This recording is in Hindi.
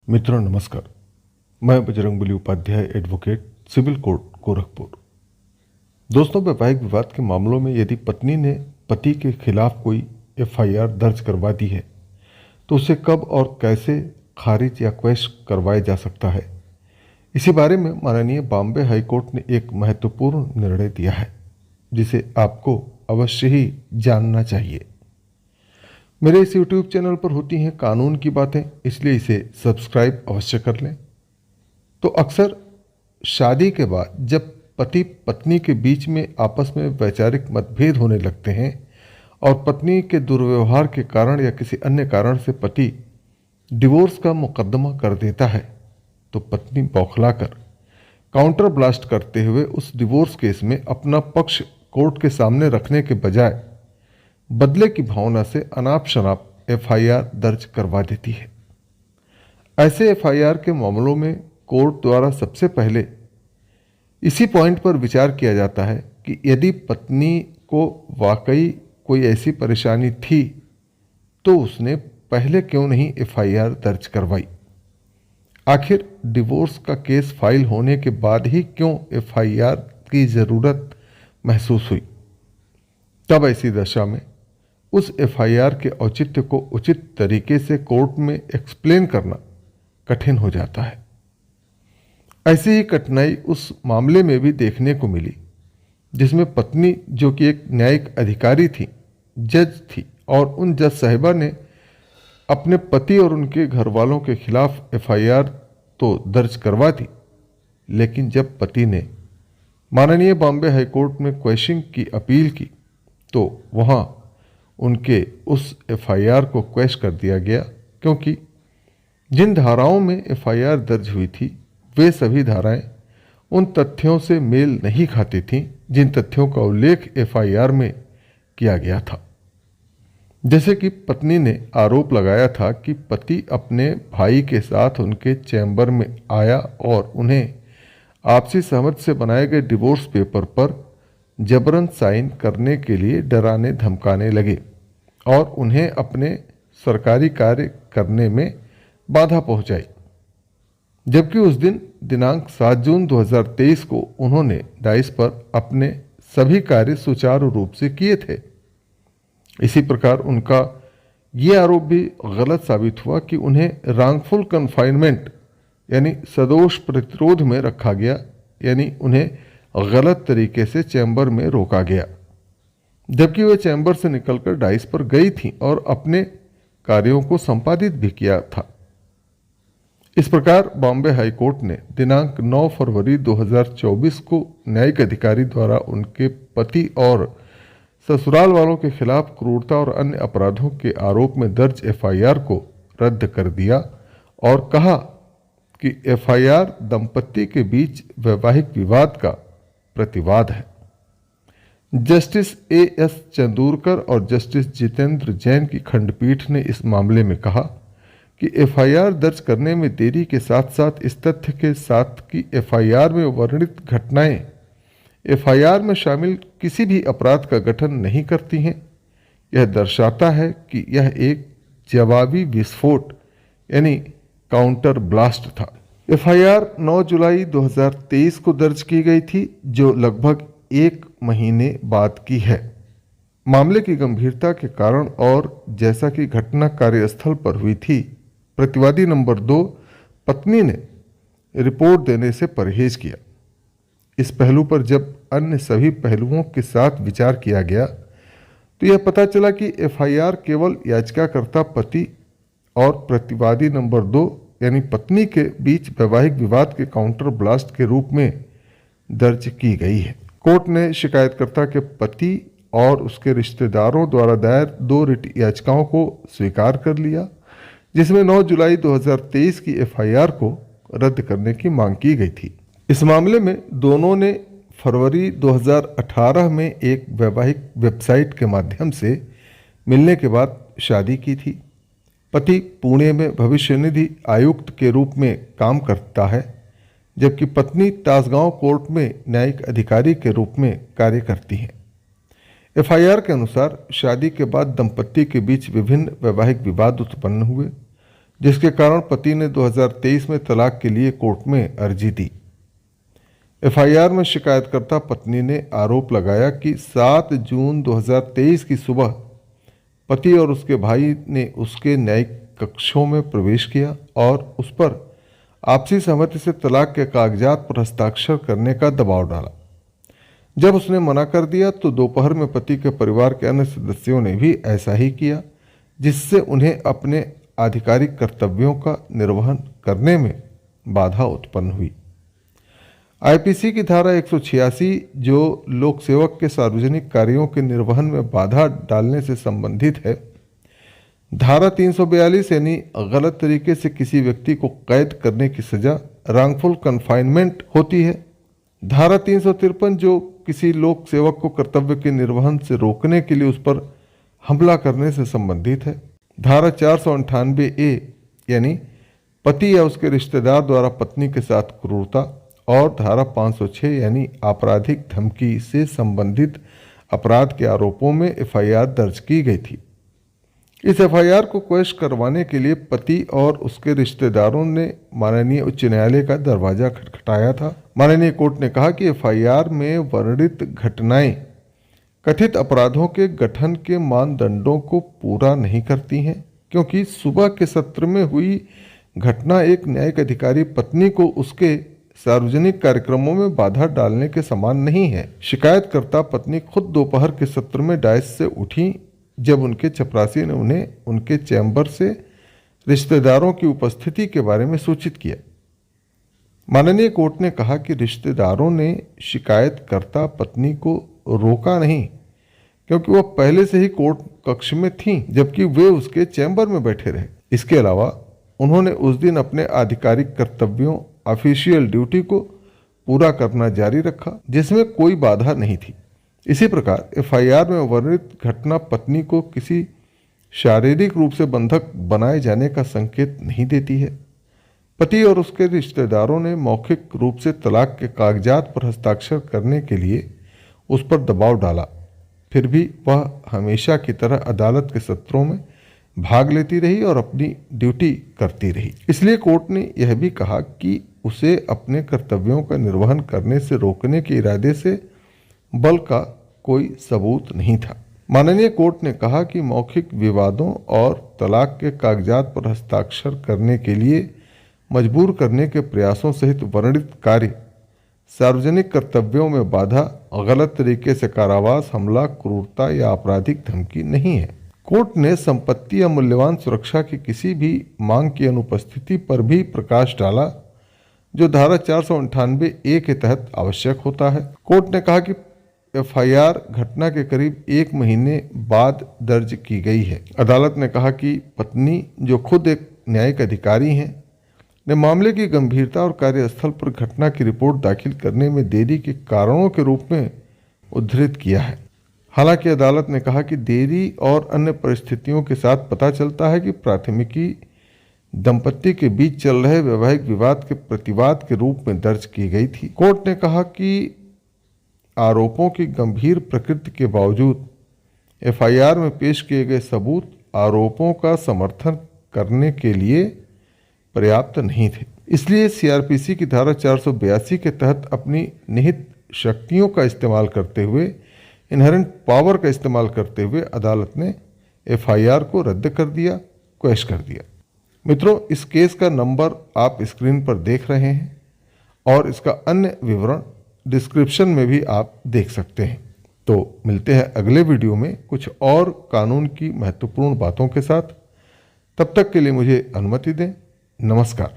मित्रों नमस्कार। मैं Bajrangbali Upadhyay advocate, civil court Gorakhpur. दोस्तों, वैवाहिक विवाद के मामलों में यदि पत्नी ने पति के खिलाफ कोई एफआईआर दर्ज करवा दी है तो उसे कब और कैसे खारिज या क्वैश करवाया जा सकता है, इसी बारे में माननीय बॉम्बे हाई कोर्ट ने एक महत्वपूर्ण निर्णय दिया है जिसे आपको अवश्य ही जानना चाहिए। मेरे इस यूट्यूब चैनल पर होती हैं कानून की बातें, इसलिए इसे सब्सक्राइब अवश्य कर लें। तो अक्सर शादी के बाद जब पति पत्नी के बीच में आपस में वैचारिक मतभेद होने लगते हैं और पत्नी के दुर्व्यवहार के कारण या किसी अन्य कारण से पति डिवोर्स का मुकदमा कर देता है, तो पत्नी बौखलाकर काउंटर ब्लास्ट करते हुए उस डिवोर्स केस में अपना पक्ष कोर्ट के सामने रखने के बजाय बदले की भावना से अनाप शनाप एफआईआर दर्ज करवा देती है। ऐसे एफआईआर के मामलों में कोर्ट द्वारा सबसे पहले इसी पॉइंट पर विचार किया जाता है कि यदि पत्नी को वाकई कोई ऐसी परेशानी थी तो उसने पहले क्यों नहीं एफआईआर दर्ज करवाई। आखिर डिवोर्स का केस फाइल होने के बाद ही क्यों एफआईआर की ज़रूरत महसूस हुई। तब ऐसी दशा में उस एफआईआर के औचित्य को उचित तरीके से कोर्ट में एक्सप्लेन करना कठिन हो जाता है। ऐसी ही कठिनाई उस मामले में भी देखने को मिली जिसमें पत्नी, जो कि एक न्यायिक अधिकारी थी, जज थी, और उन जज साहिबा ने अपने पति और उनके घर वालों के खिलाफ एफआईआर तो दर्ज करवा दी, लेकिन जब पति ने माननीय बॉम्बे हाई कोर्ट में क्वैशिंग की अपील की तो वहाँ उनके उस एफआईआर को क्वैश कर दिया गया, क्योंकि जिन धाराओं में एफआईआर दर्ज हुई थी वे सभी धाराएं उन तथ्यों से मेल नहीं खाती थीं जिन तथ्यों का उल्लेख एफआईआर में किया गया था। जैसे कि पत्नी ने आरोप लगाया था कि पति अपने भाई के साथ उनके चैम्बर में आया और उन्हें आपसी सहमति से बनाए गए डिवोर्स पेपर पर जबरन साइन करने के लिए डराने धमकाने लगे और उन्हें अपने सरकारी कार्य करने में बाधा पहुंचाई, जबकि उस दिन दिनांक 7 जून 2023 को उन्होंने डाइस पर अपने सभी कार्य सुचारू रूप से किए थे। इसी प्रकार उनका ये आरोप भी गलत साबित हुआ कि उन्हें रॉन्गफुल कन्फाइनमेंट यानी सदोष प्रतिरोध में रखा गया, यानी उन्हें गलत तरीके से चैम्बर में रोका गया, जबकि वे चैम्बर से निकलकर डाइस पर गई थीं और अपने कार्यों को संपादित भी किया था। इस प्रकार बॉम्बे हाई कोर्ट ने दिनांक 9 फरवरी 2024 को न्यायिक अधिकारी द्वारा उनके पति और ससुराल वालों के खिलाफ क्रूरता और अन्य अपराधों के आरोप में दर्ज एफआईआर को रद्द कर दिया और कहा कि एफआईआर दंपति के बीच वैवाहिक विवाद का प्रतिवाद है। जस्टिस एएस चंदूरकर और जस्टिस जितेंद्र जैन की खंडपीठ ने इस मामले में कहा कि एफआईआर दर्ज करने में देरी के साथ साथ इस तथ्य के साथ कि एफआईआर में वर्णित घटनाएं एफआईआर में शामिल किसी भी अपराध का गठन नहीं करती हैं, यह दर्शाता है कि यह एक जवाबी विस्फोट यानी काउंटर ब्लास्ट था। एफआईआर 9 जुलाई 2023 को दर्ज की गई थी, जो लगभग 1 महीने बाद की है। मामले की गंभीरता के कारण और जैसा कि घटना कार्यस्थल पर हुई थी, प्रतिवादी नंबर 2 पत्नी ने रिपोर्ट देने से परहेज किया। इस पहलू पर जब अन्य सभी पहलुओं के साथ विचार किया गया तो यह पता चला कि एफआईआर केवल याचिकाकर्ता पति और प्रतिवादी नंबर 2 यानी पत्नी के बीच वैवाहिक विवाद के काउंटर ब्लास्ट के रूप में दर्ज की गई है। कोर्ट ने शिकायतकर्ता के पति और उसके रिश्तेदारों द्वारा दायर 2 रिट याचिकाओं को स्वीकार कर लिया, जिसमें 9 जुलाई 2023 की एफआईआर को रद्द करने की मांग की गई थी। इस मामले में दोनों ने फरवरी 2018 में एक वैवाहिक वेबसाइट के माध्यम से मिलने के बाद शादी की थी। पति पुणे में भविष्य निधि आयुक्त के रूप में काम करता है, जबकि पत्नी तासगांव कोर्ट में न्यायिक अधिकारी के रूप में कार्य करती हैं। एफआईआर के अनुसार शादी के बाद दंपति के बीच विभिन्न वैवाहिक विवाद उत्पन्न हुए, जिसके कारण पति ने 2023 में तलाक के लिए कोर्ट में अर्जी दी। एफआईआर में शिकायतकर्ता पत्नी ने आरोप लगाया कि 7 जून 2023 की सुबह पति और उसके भाई ने उसके न्यायिक कक्षों में प्रवेश किया और उस पर आपसी सहमति से तलाक के कागजात पर हस्ताक्षर करने का दबाव डाला। जब उसने मना कर दिया तो दोपहर में पति के परिवार के अन्य सदस्यों ने भी ऐसा ही किया, जिससे उन्हें अपने आधिकारिक कर्तव्यों का निर्वहन करने में बाधा उत्पन्न हुई। आईपीसी की धारा 186 जो लोक सेवक के सार्वजनिक कार्यों के निर्वहन में बाधा डालने से संबंधित है, धारा 342 यानी गलत तरीके से किसी व्यक्ति को कैद करने की सजा रॉन्गफुल कन्फाइनमेंट होती है। धारा 353 जो किसी लोक सेवक को कर्तव्य के निर्वहन से रोकने के लिए उस पर हमला करने से संबंधित है। धारा 498A यानी पति या उसके रिश्तेदार द्वारा पत्नी के साथ क्रूरता और धारा 506 यानी आपराधिक धमकी से संबंधित अपराध के आरोपों में एफआईआर दर्ज की गई थी। इस एफआईआर को क्वैश करवाने के लिए पति और उसके रिश्तेदारों ने माननीय उच्च न्यायालय का दरवाजा खटखटाया था। माननीय कोर्ट ने कहा कि एफआईआर में वर्णित घटनाएं कथित अपराधों के गठन के मानदंडों को पूरा नहीं करती हैं, क्योंकि सुबह के सत्र में हुई घटना एक न्यायिक अधिकारी पत्नी को उसके सार्वजनिक कार्यक्रमों में बाधा डालने के समान नहीं है। शिकायतकर्ता पत्नी खुद दोपहर के सत्र में डायस से उठी जब उनके चपरासी ने उन्हें उनके चैम्बर से रिश्तेदारों की उपस्थिति के बारे में सूचित किया। माननीय कोर्ट ने कहा कि रिश्तेदारों ने शिकायतकर्ता पत्नी को रोका नहीं, क्योंकि वह पहले से ही कोर्ट कक्ष में थीं, जबकि वे उसके चैम्बर में बैठे रहे। इसके अलावा उन्होंने उस दिन अपने आधिकारिक कर्तव्यों ऑफिशियल ड्यूटी को पूरा करना जारी रखा, जिसमें कोई बाधा नहीं थी। इसी प्रकार एफआईआर में वर्णित घटना पत्नी को किसी शारीरिक रूप से बंधक बनाए जाने का संकेत नहीं देती है। पति और उसके रिश्तेदारों ने मौखिक रूप से तलाक के कागजात पर हस्ताक्षर करने के लिए उस पर दबाव डाला, फिर भी वह हमेशा की तरह अदालत के सत्रों में भाग लेती रही और अपनी ड्यूटी करती रही। इसलिए कोर्ट ने यह भी कहा कि उसे अपने कर्तव्यों का निर्वहन करने से रोकने के इरादे से बल का कोई सबूत नहीं था। माननीय कोर्ट ने कहा कि मौखिक विवादों और तलाक के कागजात पर हस्ताक्षर करने के लिए मजबूर करने के प्रयासों सहित वर्णित कार्य सार्वजनिक कर्तव्यों में बाधा, गलत तरीके से कारावास, हमला, क्रूरता या आपराधिक धमकी नहीं है। कोर्ट ने संपत्ति या मूल्यवान सुरक्षा की किसी भी मांग की अनुपस्थिति पर भी प्रकाश डाला, जो धारा 498A के तहत आवश्यक होता है। कोर्ट ने कहा कि एफआईआर घटना के करीब 1 महीने बाद दर्ज की गई है। अदालत ने कहा कि पत्नी, जो खुद एक न्यायिक अधिकारी हैं, ने मामले की गंभीरता और कार्यस्थल पर घटना की रिपोर्ट दाखिल करने में देरी के कारणों के रूप में उद्धृत किया है। हालांकि अदालत ने कहा कि देरी और अन्य परिस्थितियों के साथ पता चलता है कि प्राथमिकी दंपति के बीच चल रहे वैवाहिक विवाद के प्रतिवाद के रूप में दर्ज की गई थी। कोर्ट ने कहा कि आरोपों की गंभीर प्रकृति के बावजूद एफआईआर में पेश किए गए सबूत आरोपों का समर्थन करने के लिए पर्याप्त नहीं थे। इसलिए सीआरपीसी की धारा 482 के तहत अपनी निहित शक्तियों का इस्तेमाल करते हुए, इनहेरेंट पावर का इस्तेमाल करते हुए अदालत ने एफआईआर को रद्द कर दिया, क्वैश कर दिया। मित्रों, इस केस का नंबर आप स्क्रीन पर देख रहे हैं और इसका अन्य विवरण डिस्क्रिप्शन में भी आप देख सकते हैं। तो मिलते हैं अगले वीडियो में कुछ और कानून की महत्वपूर्ण बातों के साथ। तब तक के लिए मुझे अनुमति दें। नमस्कार।